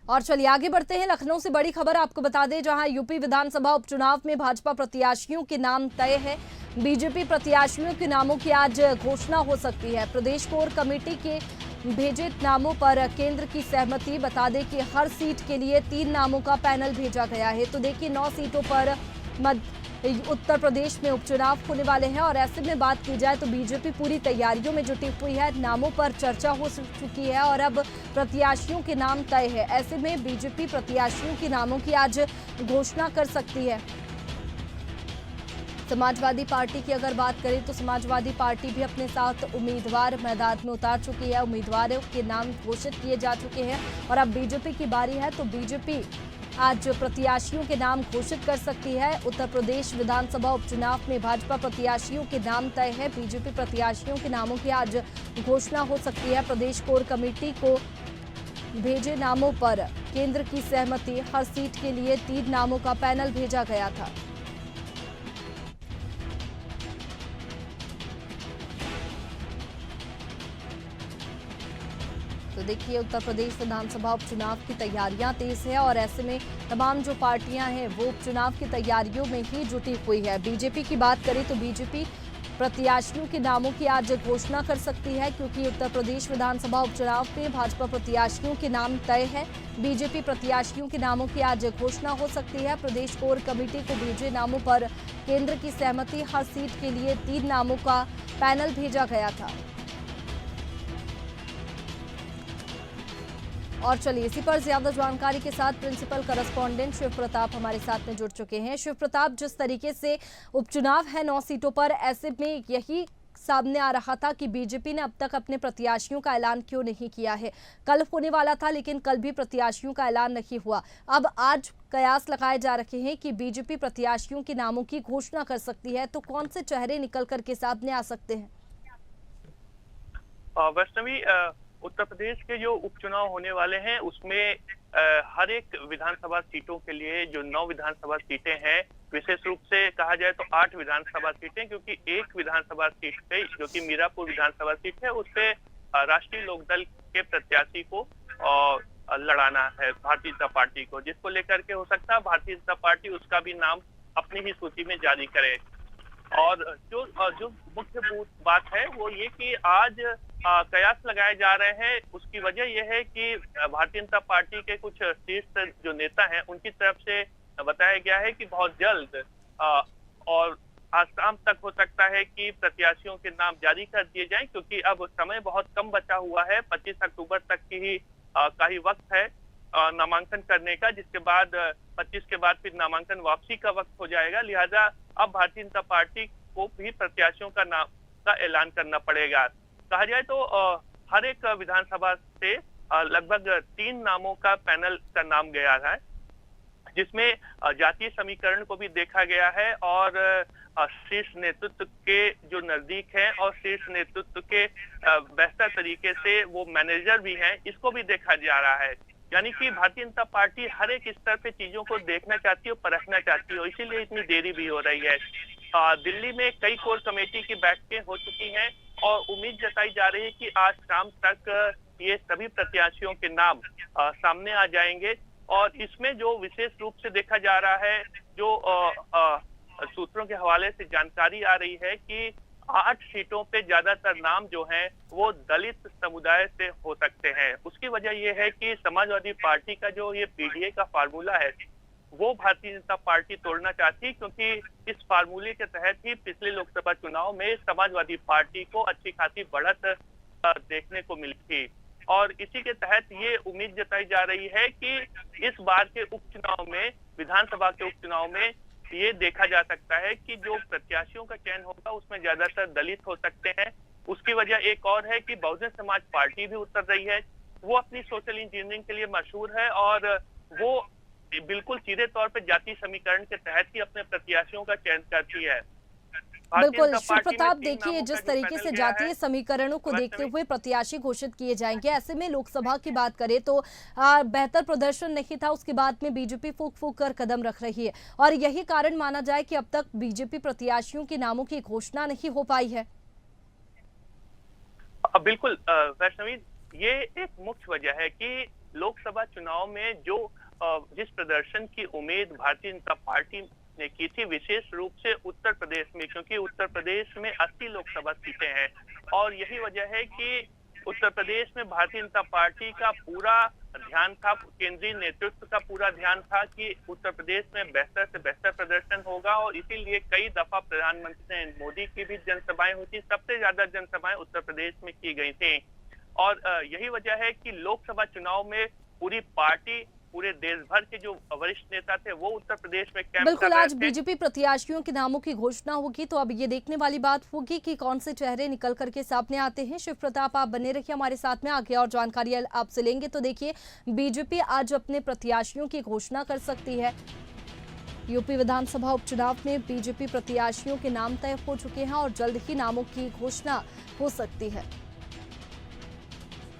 और चलिए आगे बढ़ते हैं। लखनऊ से बड़ी खबर आपको बता दें, जहां यूपी विधानसभा उपचुनाव में भाजपा प्रत्याशियों के नाम तय है। बीजेपी प्रत्याशियों के नामों की आज घोषणा हो सकती है। प्रदेश कोर कमेटी के भेजे नामों पर केंद्र की सहमति। बता दें कि हर सीट के लिए 3 नामों का पैनल भेजा गया है। तो देखिए 9 सीटों पर उत्तर प्रदेश में उपचुनाव होने वाले हैं और ऐसे में बात की जाए तो बीजेपी पूरी तैयारियों में जुटी हुई है। नामों पर चर्चा हो चुकी है और अब प्रत्याशियों के नाम तय है। ऐसे में बीजेपी प्रत्याशियों के नामों की आज घोषणा कर सकती है। समाजवादी पार्टी की अगर बात करें तो समाजवादी पार्टी भी अपने साथ उम्मीदवार मैदान में उतार चुकी है। उम्मीदवारों के नाम घोषित किए जा चुके हैं और अब बीजेपी की बारी है। तो बीजेपी आज प्रत्याशियों के नाम घोषित कर सकती है। उत्तर प्रदेश विधानसभा उपचुनाव में भाजपा प्रत्याशियों के नाम तय है। बीजेपी प्रत्याशियों के नामों की आज घोषणा हो सकती है। प्रदेश कोर कमेटी को भेजे नामों पर केंद्र की सहमति। हर सीट के लिए 3 नामों का पैनल भेजा गया था। तो देखिए उत्तर प्रदेश विधानसभा उपचुनाव की तैयारियां तेज है और ऐसे में तमाम जो पार्टियां हैं वो उपचुनाव की तैयारियों में ही जुटी हुई है। बीजेपी की बात करें तो बीजेपी प्रत्याशियों के नामों की आज घोषणा कर सकती है, क्योंकि उत्तर प्रदेश विधानसभा उपचुनाव में भाजपा प्रत्याशियों के नाम तय है। बीजेपी प्रत्याशियों के नामों की आज घोषणा हो सकती है। प्रदेश कोर कमेटी को भेजे नामों पर केंद्र की सहमति। हर सीट के लिए 3 नामों का पैनल भेजा गया था। और चलिए इसी पर ज्यादा जानकारी के साथ प्रिंसिपल करस्पॉन्डेंट शिव प्रताप हमारे साथ में जुड़ चुके हैं। शिव प्रताप, जिस तरीके से उपचुनाव है 9 सीटों पर, ऐसे में यही सामने आ रहा था कि बीजेपी ने अब तक अपने प्रत्याशियों का ऐलान क्यों नहीं किया है। कल होने वाला था लेकिन कल भी प्रत्याशियों का ऐलान नहीं हुआ। अब आज कयास लगाए जा रहे हैं कि बीजेपी प्रत्याशियों के नामों की घोषणा कर सकती है। तो कौन से चेहरे निकल करके सामने आ सकते हैं? वैष्णवी, उत्तर प्रदेश के जो उपचुनाव होने वाले हैं उसमें हर एक विधानसभा सीटों के लिए जो 9 विधानसभा सीटें हैं, विशेष रूप से कहा जाए तो 8 विधानसभा सीटें, क्योंकि एक विधानसभा सीट पे जो कि मीरापुर विधानसभा सीट है उस पे राष्ट्रीय लोकदल के प्रत्याशी को लड़ाना है भारतीय जनता पार्टी को, जिसको लेकर के हो सकता है भारतीय जनता पार्टी उसका भी नाम अपनी ही सूची में जारी करे। और जो मुख्य बात है वो ये कि आज कयास लगाए जा रहे हैं। उसकी वजह यह है कि भारतीय जनता पार्टी के कुछ शीर्ष जो नेता हैं उनकी तरफ से बताया गया है कि बहुत जल्द और आज शाम तक हो सकता है कि प्रत्याशियों के नाम जारी कर दिए जाएं, क्योंकि अब समय बहुत कम बचा हुआ है। 25 अक्टूबर तक की ही का ही वक्त है नामांकन करने का, जिसके बाद 25 के बाद फिर नामांकन वापसी का वक्त हो जाएगा। लिहाजा अब भारतीय जनता पार्टी को भी प्रत्याशियों का नाम का ऐलान करना पड़ेगा। कहा जाए तो हर एक विधानसभा से लगभग 3 नामों का पैनल का नाम गया है, जिसमें जातीय समीकरण को भी देखा गया है और शीर्ष नेतृत्व के जो नजदीक हैं और शीर्ष नेतृत्व के बेहतर तरीके से वो मैनेजर भी हैं, इसको भी देखा जा रहा है। यानी कि भारतीय जनता पार्टी हर एक स्तर पे चीजों को देखना चाहती है और परखना चाहती है, इसीलिए इतनी देरी भी हो रही है। दिल्ली में कई कोर कमेटी की बैठकें हो चुकी हैं और उम्मीद जताई जा रही है कि आज शाम तक ये सभी प्रत्याशियों के नाम सामने आ जाएंगे। और इसमें जो विशेष रूप से देखा जा रहा है, जो सूत्रों के हवाले से जानकारी आ रही है कि 8 सीटों पे ज्यादातर नाम जो हैं वो दलित समुदाय से हो सकते हैं। उसकी वजह यह है कि समाजवादी पार्टी का जो ये पीडीए का फार्मूला है वो भारतीय जनता पार्टी तोड़ना चाहती, क्योंकि इस फार्मूले के तहत ही पिछले लोकसभा चुनाव में समाजवादी पार्टी को अच्छी खासी बढ़त देखने को मिली थी। और इसी के तहत ये उम्मीद जताई जा रही है कि इस बार के उपचुनाव में, विधानसभा के उपचुनाव में, ये देखा जा सकता है कि जो प्रत्याशियों का चयन होगा उसमें ज्यादातर दलित हो सकते हैं। उसकी वजह एक और है कि बहुजन समाज पार्टी भी उतर रही है। वो अपनी सोशल इंजीनियरिंग के लिए मशहूर है और वो बिल्कुल सीधे तौर पे जातीय समीकरण के तहत ही अपने प्रत्याशियों का चयन करती है। बिल्कुल शिव प्रताप, देखिए जिस तरीके से जातीय समीकरणों को देखते हुए प्रत्याशी घोषित किए जाएंगे, ऐसे में लोकसभा की बात करें तो बेहतर प्रदर्शन नहीं था, उसके बाद में बीजेपी फूंक फूंक कर कदम रख रही है और यही कारण माना जाए कि अब तक बीजेपी प्रत्याशियों के नामों की घोषणा नहीं हो पाई है। बिल्कुल वैष्णवी, ये एक मुख्य वजह है कि लोकसभा चुनाव में जो जिस प्रदर्शन की उम्मीद भारतीय जनता पार्टी ने की थी, विशेष रूप से उत्तर प्रदेश में, क्योंकि उत्तर प्रदेश में 80 लोकसभा सीटें हैं और यही वजह है कि उत्तर प्रदेश में भारतीय जनता पार्टी का पूरा ध्यान था, केंद्रीय नेतृत्व का पूरा ध्यान था कि उत्तर प्रदेश में बेहतर से बेहतर प्रदर्शन होगा और इसीलिए कई दफा प्रधानमंत्री नरेंद्र मोदी की भी जनसभाएं हुई थी। सबसे ज्यादा जनसभाएं उत्तर प्रदेश में की गई थी और यही वजह है कि लोकसभा चुनाव में पूरी पार्टी, पूरे देश भर के जो वरिष्ठ नेता थे वो उत्तर प्रदेश में कैंप बिल्कुल, कर रहे आज थे। बीजेपी प्रत्याशियों के नामों की घोषणा होगी तो अब ये देखने वाली बात होगी कि कौन से चेहरे निकल करके सामने आते हैं। शिव प्रताप, आप बने रहिए हमारे साथ में, आगे और जानकारी आपसे लेंगे। तो देखिए, बीजेपी आज अपने प्रत्याशियों की घोषणा कर सकती है। यूपी विधानसभा उपचुनाव में बीजेपी प्रत्याशियों के नाम तय हो चुके हैं और जल्द ही नामों की घोषणा हो सकती है।